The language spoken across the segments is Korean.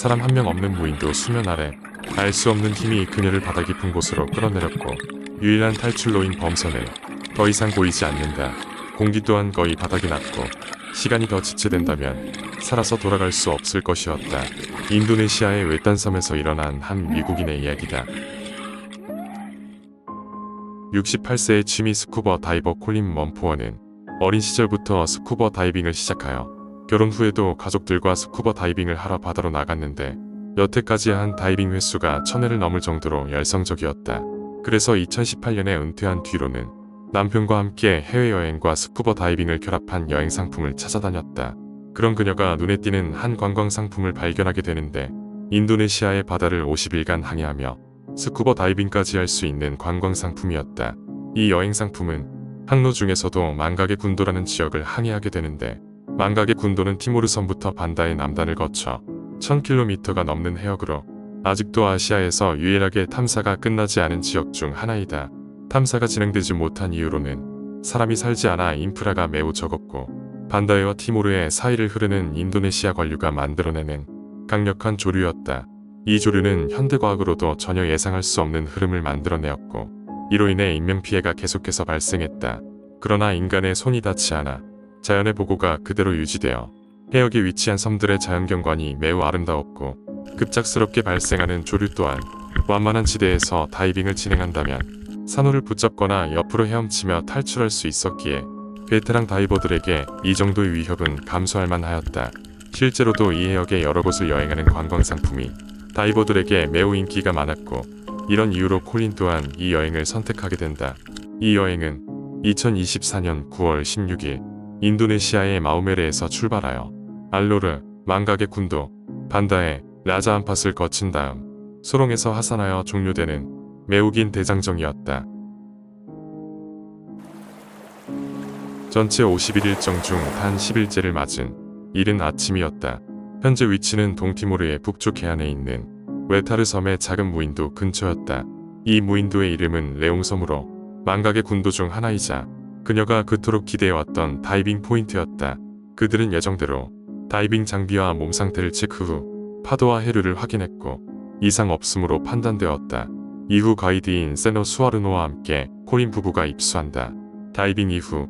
사람 한 명 없는 무인도 수면 아래 알 수 없는 힘이 그녀를 바다 깊은 곳으로 끌어내렸고 유일한 탈출로인 범선은 더 이상 보이지 않는다. 공기 또한 거의 바닥이 났고 시간이 더 지체된다면 살아서 돌아갈 수 없을 것이었다. 인도네시아의 외딴 섬에서 일어난 한 미국인의 이야기다. 68세의 취미 스쿠버 다이버 콜린 먼포어는 어린 시절부터 스쿠버 다이빙을 시작하여 결혼 후에도 가족들과 스쿠버 다이빙을 하러 바다로 나갔는데 여태까지 한 다이빙 횟수가 1000회를 넘을 정도로 열성적이었다. 그래서 2018년에 은퇴한 뒤로는 남편과 함께 해외여행과 스쿠버 다이빙을 결합한 여행 상품을 찾아다녔다. 그런 그녀가 눈에 띄는 한 관광 상품을 발견하게 되는데 인도네시아의 바다를 50일간 항해하며 스쿠버 다이빙까지 할 수 있는 관광 상품이었다. 이 여행 상품은 항로 중에서도 망각의 군도라는 지역을 항해하게 되는데 망각의 군도는 티모르 섬부터 반다의 남단을 거쳐 1000km가 넘는 해역으로 아직도 아시아에서 유일하게 탐사가 끝나지 않은 지역 중 하나이다. 탐사가 진행되지 못한 이유로는 사람이 살지 않아 인프라가 매우 적었고 반다해와 티모르의 사이를 흐르는 인도네시아 관류가 만들어내는 강력한 조류였다. 이 조류는 현대과학으로도 전혀 예상할 수 없는 흐름을 만들어내었고 이로 인해 인명피해가 계속해서 발생했다. 그러나 인간의 손이 닿지 않아 자연의 보고가 그대로 유지되어 해역에 위치한 섬들의 자연경관이 매우 아름다웠고 급작스럽게 발생하는 조류 또한 완만한 지대에서 다이빙을 진행한다면 산호를 붙잡거나 옆으로 헤엄치며 탈출할 수 있었기에 베테랑 다이버들에게 이 정도의 위협은 감수할 만하였다. 실제로도 이 해역의 여러 곳을 여행하는 관광 상품이 다이버들에게 매우 인기가 많았고 이런 이유로 콜린 또한 이 여행을 선택하게 된다. 이 여행은 2024년 9월 16일 인도네시아의 마우메레에서 출발하여 알로르, 망각의 군도, 반다해, 라자 암팟을 거친 다음 소롱에서 하산하여 종료되는 매우 긴 대장정이었다. 전체 51일 일정 중 단 10일째를 맞은 이른 아침이었다. 현재 위치는 동티모르의 북쪽 해안에 있는 웨타르 섬의 작은 무인도 근처였다. 이 무인도의 이름은 레옹섬으로 망각의 군도 중 하나이자 그녀가 그토록 기대해왔던 다이빙 포인트였다. 그들은 예정대로 다이빙 장비와 몸 상태를 체크 후 파도와 해류를 확인했고 이상 없음으로 판단되었다. 이후 가이드인 세노 수아르노와 함께 콜린 부부가 입수한다. 다이빙 이후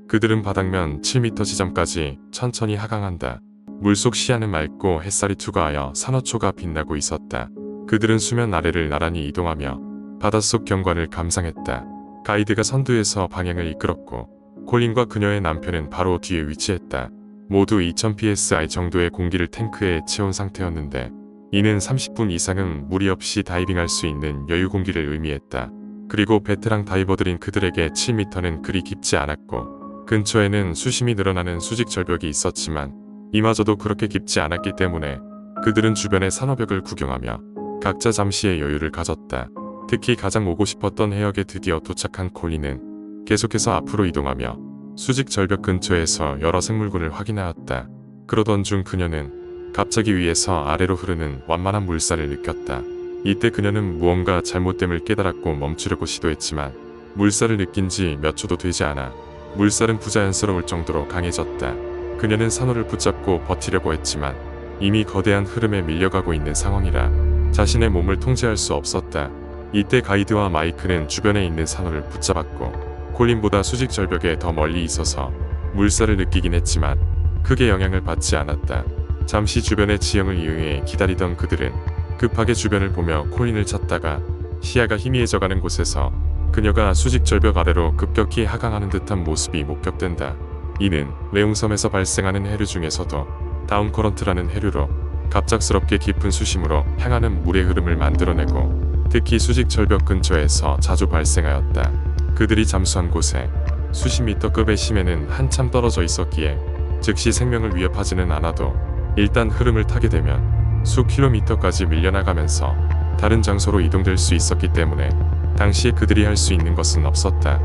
그들은 바닥면 7m 지점까지 천천히 하강한다. 물속 시야는 맑고 햇살이 투과하여 산호초가 빛나고 있었다. 그들은 수면 아래를 나란히 이동하며 바닷속 경관을 감상했다. 가이드가 선두에서 방향을 이끌었고 콜린과 그녀의 남편은 바로 뒤에 위치했다. 모두 2000psi 정도의 공기를 탱크에 채운 상태였는데 이는 30분 이상은 무리 없이 다이빙할 수 있는 여유 공기를 의미했다. 그리고 베테랑 다이버들인 그들에게 7m는 그리 깊지 않았고 근처에는 수심이 늘어나는 수직 절벽이 있었지만 이마저도 그렇게 깊지 않았기 때문에 그들은 주변의 산호벽을 구경하며 각자 잠시의 여유를 가졌다. 특히 가장 오고 싶었던 해역에 드디어 도착한 콜린은 계속해서 앞으로 이동하며 수직 절벽 근처에서 여러 생물군을 확인하였다. 그러던 중 그녀는 갑자기 위에서 아래로 흐르는 완만한 물살을 느꼈다. 이때 그녀는 무언가 잘못됨을 깨달았고 멈추려고 시도했지만 물살을 느낀 지 몇 초도 되지 않아 물살은 부자연스러울 정도로 강해졌다. 그녀는 산호를 붙잡고 버티려고 했지만 이미 거대한 흐름에 밀려가고 있는 상황이라 자신의 몸을 통제할 수 없었다. 이때 가이드와 마이크는 주변에 있는 산호를 붙잡았고 콜린보다 수직 절벽에 더 멀리 있어서 물살을 느끼긴 했지만 크게 영향을 받지 않았다. 잠시 주변의 지형을 이용해 기다리던 그들은 급하게 주변을 보며 콜린을 찾다가 시야가 희미해져가는 곳에서 그녀가 수직 절벽 아래로 급격히 하강하는 듯한 모습이 목격된다. 이는 레옹섬에서 발생하는 해류 중에서도 다운커런트라는 해류로 갑작스럽게 깊은 수심으로 향하는 물의 흐름을 만들어내고 특히 수직 절벽 근처에서 자주 발생하였다. 그들이 잠수한 곳에 수십 미터급의 심해는 한참 떨어져 있었기에 즉시 생명을 위협하지는 않아도 일단 흐름을 타게 되면 수 킬로미터까지 밀려나가면서 다른 장소로 이동될 수 있었기 때문에 당시에 그들이 할 수 있는 것은 없었다.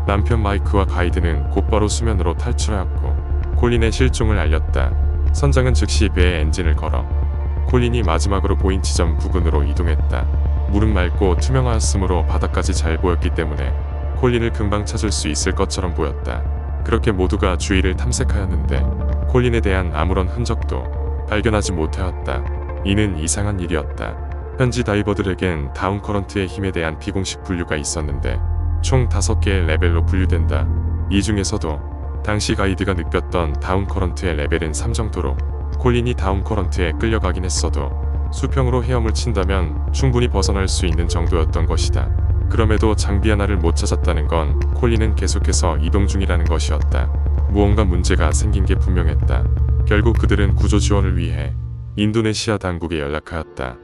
남편 마이크와 가이드는 곧바로 수면으로 탈출하였고 콜린의 실종을 알렸다. 선장은 즉시 배에 엔진을 걸어 콜린이 마지막으로 보인 지점 부근으로 이동했다. 물은 맑고 투명하였으므로 바닥까지 잘 보였기 때문에 콜린을 금방 찾을 수 있을 것처럼 보였다. 그렇게 모두가 주위를 탐색하였는데 콜린에 대한 아무런 흔적도 발견하지 못하였다. 이는 이상한 일이었다. 현지 다이버들에겐 다운 커런트의 힘에 대한 비공식 분류가 있었는데 총 5개의 레벨로 분류된다. 이 중에서도 당시 가이드가 느꼈던 다운 커런트의 레벨은 3 정도로 콜린이 다운 커런트에 끌려가긴 했어도 수평으로 헤엄을 친다면 충분히 벗어날 수 있는 정도였던 것이다. 그럼에도 장비 하나를 못 찾았다는 건 콜린은 계속해서 이동 중이라는 것이었다. 무언가 문제가 생긴 게 분명했다. 결국 그들은 구조 지원을 위해 인도네시아 당국에 연락하였다.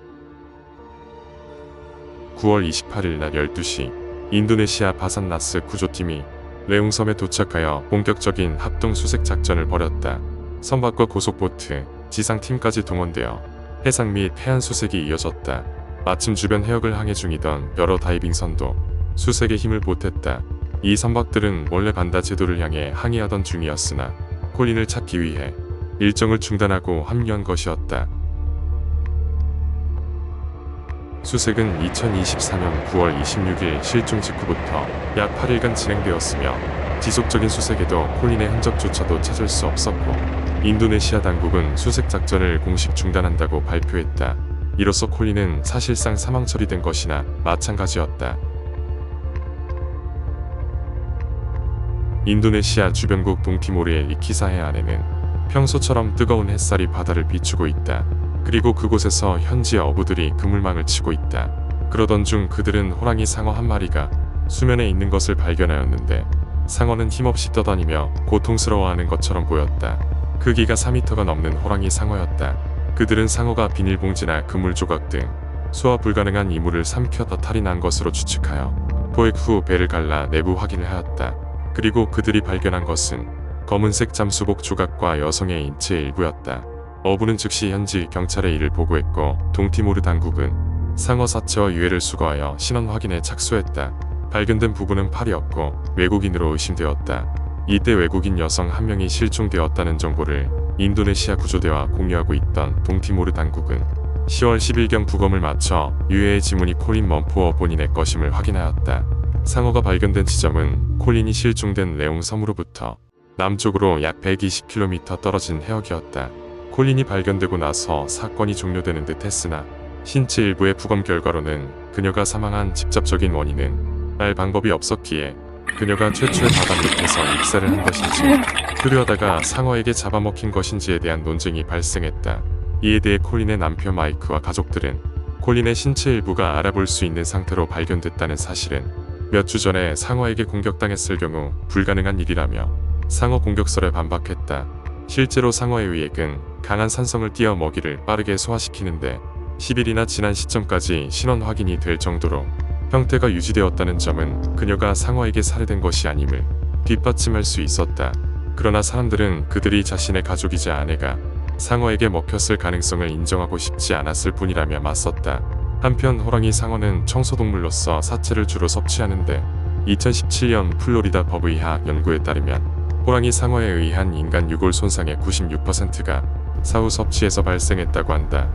9월 28일 낮 12시 인도네시아 바산나스 구조팀이 레옹섬에 도착하여 본격적인 합동 수색 작전을 벌였다. 선박과 고속보트, 지상팀까지 동원되어 해상 및 해안 수색이 이어졌다. 마침 주변 해역을 항해 중이던 여러 다이빙선도 수색에 힘을 보탰다. 이 선박들은 원래 반다 제도를 향해 항해하던 중이었으나 콜린을 찾기 위해 일정을 중단하고 합류한 것이었다. 수색은 2024년 9월 26일 실종 직후부터 약 8일간 진행되었으며 지속적인 수색에도 콜린의 흔적조차도 찾을 수 없었고 인도네시아 당국은 수색 작전을 공식 중단한다고 발표했다. 이로써 콜린은 사실상 사망 처리된 것이나 마찬가지였다. 인도네시아 주변국 동티모르의 리키사해 안에는 평소처럼 뜨거운 햇살이 바다를 비추고 있다. 그리고 그곳에서 현지 어부들이 그물망을 치고 있다. 그러던 중 그들은 호랑이 상어 한 마리가 수면에 있는 것을 발견하였는데 상어는 힘없이 떠다니며 고통스러워하는 것처럼 보였다. 크기가 4m가 넘는 호랑이 상어였다. 그들은 상어가 비닐봉지나 그물 조각 등 소화 불가능한 이물을 삼켜다 탈이 난 것으로 추측하여 포획 후 배를 갈라 내부 확인을 하였다. 그리고 그들이 발견한 것은 검은색 잠수복 조각과 여성의 인체 일부였다. 어부는 즉시 현지 경찰에 이를 보고했고 동티모르 당국은 상어 사체와 유해를 수거하여 신원 확인에 착수했다. 발견된 부분은 팔이었고 외국인으로 의심되었다. 이때 외국인 여성 한 명이 실종되었다는 정보를 인도네시아 구조대와 공유하고 있던 동티모르 당국은 10월 10일경 부검을 마쳐 유해의 지문이 콜린 먼포어 본인의 것임을 확인하였다. 상어가 발견된 지점은 콜린이 실종된 레옹 섬으로부터 남쪽으로 약 120km 떨어진 해역이었다. 콜린이 발견되고 나서 사건이 종료되는 듯 했으나 신체 일부의 부검 결과로는 그녀가 사망한 직접적인 원인은 알 방법이 없었기에 그녀가 최초의 바다 밑에서 익사를 한 것인지 그러다가 상어에게 잡아먹힌 것인지에 대한 논쟁이 발생했다. 이에 대해 콜린의 남편 마이크와 가족들은 콜린의 신체 일부가 알아볼 수 있는 상태로 발견됐다는 사실은 몇 주 전에 상어에게 공격당했을 경우 불가능한 일이라며 상어 공격설에 반박했다. 실제로 상어의 의액은 강한 산성을 띄어 먹이를 빠르게 소화시키는데 10일이나 지난 시점까지 신원 확인이 될 정도로 형태가 유지되었다는 점은 그녀가 상어에게 살해된 것이 아님을 뒷받침할 수 있었다. 그러나 사람들은 그들이 자신의 가족이자 아내가 상어에게 먹혔을 가능성을 인정하고 싶지 않았을 뿐이라며 맞섰다. 한편 호랑이 상어는 청소동물로서 사체를 주로 섭취하는데 2017년 플로리다 법의학 연구에 따르면 호랑이 상어에 의한 인간 유골 손상의 96%가 사후 섭취에서 발생했다고 한다.